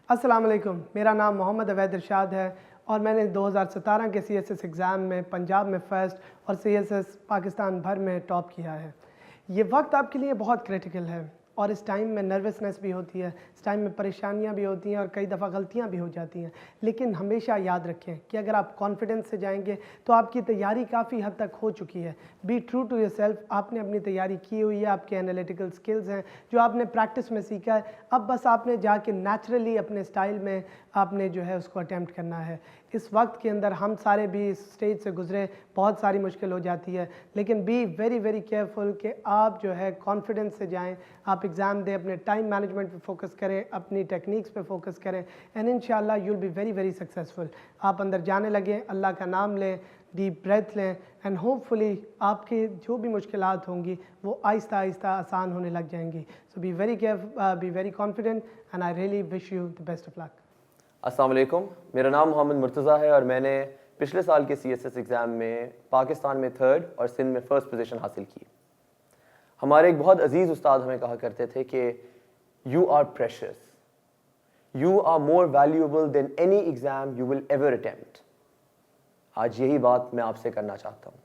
अस्सलाम वालेकुम। मेरा नाम मोहम्मद अवैद इरशाद है और मैंने 2017 के CSS एग्ज़ाम में पंजाब में फ़र्स्ट और CSS पाकिस्तान भर में टॉप किया है। ये वक्त आपके लिए बहुत क्रिटिकल है और इस टाइम में नर्वसनेस भी होती है, इस टाइम में परेशानियां भी होती हैं और कई दफ़ा गलतियां भी हो जाती हैं। लेकिन हमेशा याद रखें कि अगर आप कॉन्फिडेंस से जाएंगे तो आपकी तैयारी काफ़ी हद तक हो चुकी है। बी ट्रू टू योरसेल्फ, आपने अपनी तैयारी की हुई है, आपके एनालिटिकल स्किल्स हैं जो आपने प्रैक्टिस में सीखा है। अब बस आपने जाके नेचुरली अपने स्टाइल में आपने जो है उसको अटैम्प्ट करना है। इस वक्त के अंदर हम सारे भी इस स्टेज से गुजरे, बहुत सारी मुश्किल हो जाती है, लेकिन बी वेरी वेरी केयरफुल कि आप जो है कॉन्फिडेंस से जाएं, आप एग्ज़ाम दें, अपने टाइम मैनेजमेंट पे फोकस करें, अपनी टेक्निक्स पे फोकस करें एंड इंशाल्लाह you will be very very successful. आप अंदर जाने लगे, अल्लाह का नाम लें, डीप ब्रेथ लें एंड होपफुली आपकी जो भी मुश्किलात होंगी वो आहिस्ता आहिस्ता आसान होने लग जाएंगी। So be very careful, be very confident and I really wish you the best of luck. अस्सलाम वालेकुम, मेरा नाम मोहम्मद मुर्तज़ा है और मैंने पिछले साल के CSS एग्ज़ाम में पाकिस्तान में 3rd और सिंध में 1st पोजीशन हासिल की। हमारे एक बहुत अजीज़ उस्ताद हमें कहा करते थे कि you are precious, you are more valuable than any exam you will ever attempt. आज यही बात मैं आपसे करना चाहता हूँ।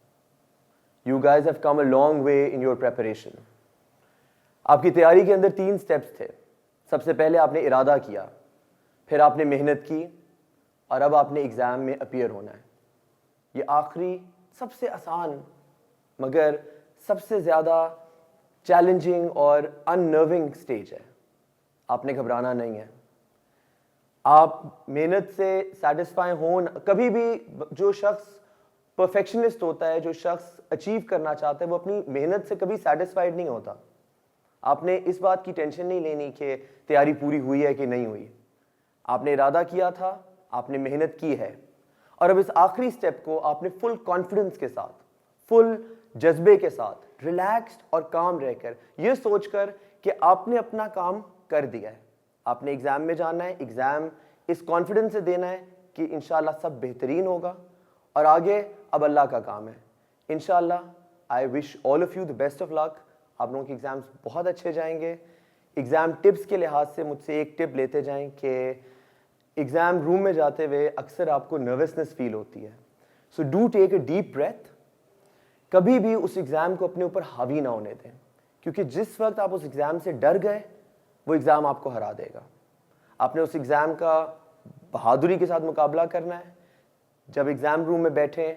You guys have come a long way in your preparation. आपकी तैयारी के अंदर 3 स्टेप्स थे। सबसे पहले आपने इरादा किया, फिर आपने मेहनत की और अब आपने एग्ज़ाम में अपीयर होना है। ये आखिरी सबसे आसान मगर सबसे ज़्यादा चैलेंजिंग और अननर्विंग स्टेज है। आपने घबराना नहीं है। आप मेहनत से सेटिस्फाई हो। कभी भी जो शख्स परफेक्शनिस्ट होता है, जो शख्स अचीव करना चाहता है, वो अपनी मेहनत से कभी सेटिस्फाइड नहीं होता। आपने इस बात की टेंशन नहीं लेनी कि तैयारी पूरी हुई है कि नहीं हुई। आपने इरादा किया था, आपने मेहनत की है और अब इस आखिरी स्टेप को आपने फुल कॉन्फिडेंस के साथ, फुल जज्बे के साथ, रिलैक्स्ड और काम रहकर, ये सोचकर कि आपने अपना काम कर दिया है। आपने एग्ज़ाम में जाना है, एग्ज़ाम इस कॉन्फिडेंस से देना है कि इंशाल्लाह सब बेहतरीन होगा और आगे अब अल्लाह का काम है। इंशाल्लाह I wish all of you the best of luck. आप लोगों के एग्ज़ाम्स बहुत अच्छे जाएंगे। एग्ज़ाम टिप्स के लिहाज से मुझसे एक टिप लेते जाएं कि एग्ज़ाम रूम में जाते हुए अक्सर आपको नर्वसनेस फील होती है। So do take a deep breath. कभी भी उस एग्ज़ाम को अपने ऊपर हावी ना होने दें, क्योंकि जिस वक्त आप उस एग्ज़ाम से डर गए वो एग्ज़ाम आपको हरा देगा। आपने उस एग्ज़ाम का बहादुरी के साथ मुकाबला करना है। जब एग्ज़ाम रूम में बैठें,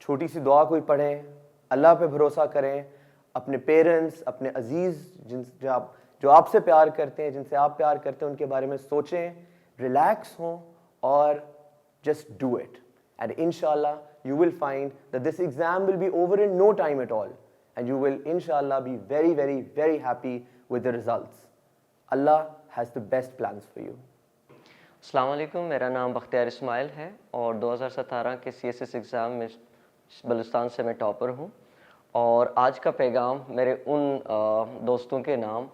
छोटी सी दुआ कोई पढ़ें, अल्लाह पे भरोसा करें, अपने पेरेंट्स, अपने अजीज़ जो आपसे प्यार करते हैं, जिनसे आप प्यार करते हैं, उनके बारे में सोचें, रिलैक्स हों और just do it. And inshallah, you will find that this exam will be over in no time at all. And you will inshallah be very, very, very happy with the results. Allah has the best plans for you. अस्सलाम वालेकुम, मेरा नाम बख्तियार इस्माइल है और 2017 के CSS exam में बलूचिस्तान से मैं टॉपर हूँ। और आज का पैगाम मेरे उन दोस्तों के नाम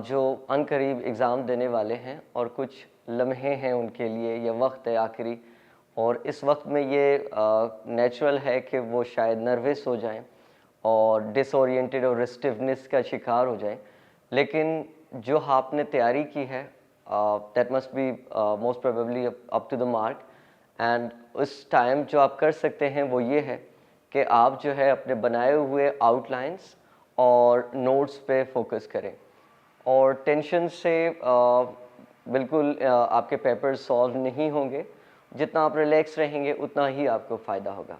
जो अनकरीब एग्ज़ाम देने वाले हैं और कुछ लम्हे हैं उनके लिए, ये वक्त है आखिरी, और इस वक्त में ये नेचुरल है कि वो शायद नर्वस हो जाएं और डिसोरिएंटेड और रेस्टिवनेस का शिकार हो जाएं। लेकिन जो आपने तैयारी की है that must be most probably up to the mark. And उस टाइम जो आप कर सकते हैं वो ये है कि आप जो है अपने बनाए हुए आउटलाइंस और नोट्स पे फोकस करें और टेंशन से बिल्कुल आपके पेपर्स सॉल्व नहीं होंगे। जितना आप रिलैक्स रहेंगे उतना ही आपको फ़ायदा होगा।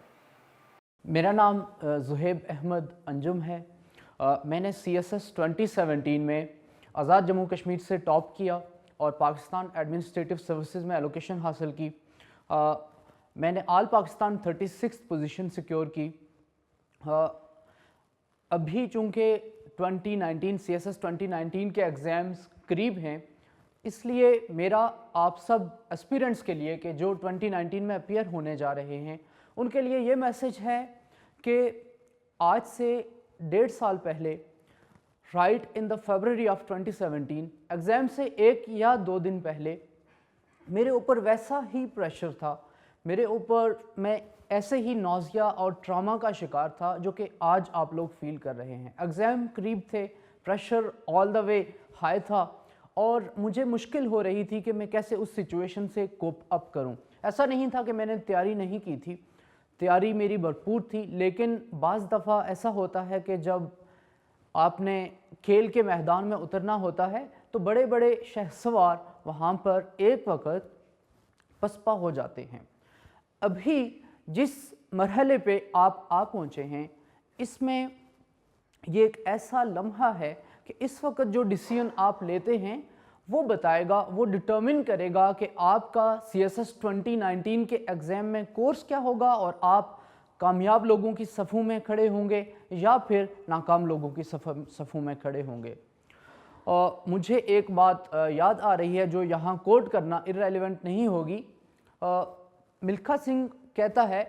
मेरा नाम ज़ुहैब अहमद अंजुम है। मैंने CSS 2017 में आज़ाद जम्मू कश्मीर से टॉप किया और पाकिस्तान एडमिनिस्ट्रेटिव सर्विसेज में एलोकेशन हासिल की। मैंने all Pakistan 36th position secure की। अभी चूँकि 2019 CSS 2019 के एग्ज़ाम्स करीब हैं, इसलिए मेरा आप सब एस्पिरेंट्स के लिए कि जो 2019 में अपीयर होने जा रहे हैं उनके लिए ये मैसेज है कि आज से 1.5 साल पहले right in the February of 2017 exam से 1 या 2 दिन पहले मेरे ऊपर वैसा ही प्रेशर था, मेरे ऊपर मैं ऐसे ही नौज़िया और ट्रामा का शिकार था जो कि आज आप लोग फील कर रहे हैं। एग्ज़ाम करीब थे, pressure all the way high था اور مجھے مشکل ہو رہی تھی کہ میں کیسے اس سچویشن سے کوپ اپ کروں. ایسا نہیں تھا کہ میں نے تیاری نہیں کی تھی, تیاری میری بھرپور تھی, لیکن بعض دفعہ ایسا ہوتا ہے کہ جب آپ نے کھیل کے میدان میں اترنا ہوتا ہے تو بڑے بڑے شہسوار وہاں پر ایک وقت پسپا ہو جاتے ہیں. ابھی جس مرحلے پہ آپ آ پہنچے ہیں اس میں یہ ایک ایسا لمحہ ہے کہ اس وقت جو ڈیسیژن آپ لیتے ہیں وہ بتائے گا, وہ ڈٹرمن کرے گا کہ آپ کا CSS 2019 کے ایگزام میں کورس کیا ہوگا, اور آپ کامیاب لوگوں کی صفوں میں کھڑے ہوں گے یا پھر ناکام لوگوں کی صفوں میں کھڑے ہوں گے. مجھے ایک بات یاد آ رہی ہے جو یہاں کوٹ کرنا irrelevant نہیں ہوگی. ملکھا سنگھ کہتا ہے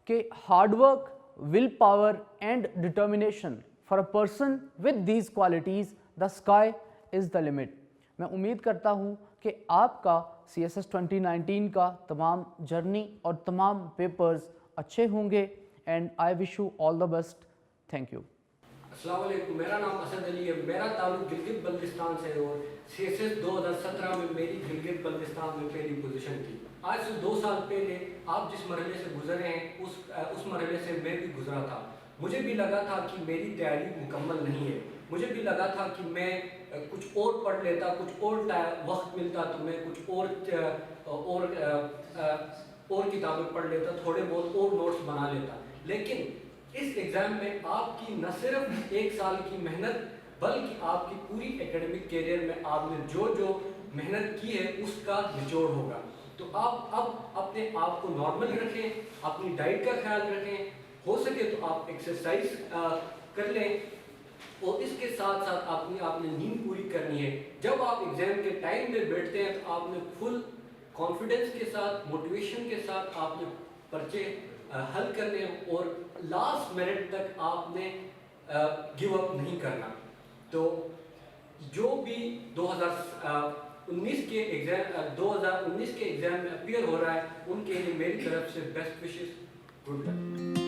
کہ hard work, will power and determination for a person with these qualities the sky is the limit. میں امید کرتا ہوں کہ آپ کا CSS 2019 کا تمام جرنی اور تمام پیپرز اچھے ہوں گے, and I wish you all the best. Thank you. السلام علیکم, میرا نام اسد علی ہے. میرا تعلق گلگت بلتستان سے ہے اور CSS 2017 میں میری گلگت بلتستان میں پہلی پوزیشن تھی. آج سے 2 سال پہلے آپ جس مرحلے سے گزرے ہیں اس مرحلے سے میں بھی گزرا تھا. مجھے بھی لگا تھا کہ میری تیاری مکمل نہیں ہے. مجھے بھی لگا تھا کہ میں کچھ اور پڑھ لیتا, کچھ اور وقت ملتا تو میں کچھ اور کتابیں پڑھ لیتا, تھوڑے بہت اور نوٹس بنا لیتا. لیکن اس ایگزام میں آپ کی نہ صرف 1 سال کی محنت بلکہ آپ کی پوری ایکیڈمک کیریئر میں آپ نے جو محنت کی ہے اس کا نچوڑ ہوگا. تو آپ اب اپنے آپ کو نارمل رکھیں, اپنی ڈائٹ کا خیال رکھیں, ہو سکے تو آپ ایکسرسائز کر لیں, اور اس کے ساتھ ساتھ آپ نے نیند پوری کرنی ہے. جب آپ ایگزام کے ٹائم پہ بیٹھتے ہیں تو آپ نے فل کانفیڈنس کے ساتھ, موٹیویشن کے ساتھ آپ نے پرچے حل کرنے ہیں اور لاسٹ منٹ تک آپ نے گیو اپ نہیں کرنا. تو جو بھی 2019 کے ایگزام میں اپیئر ہو رہا ہے ان کے لیے میری طرف سے بیسٹ وشز. Good luck.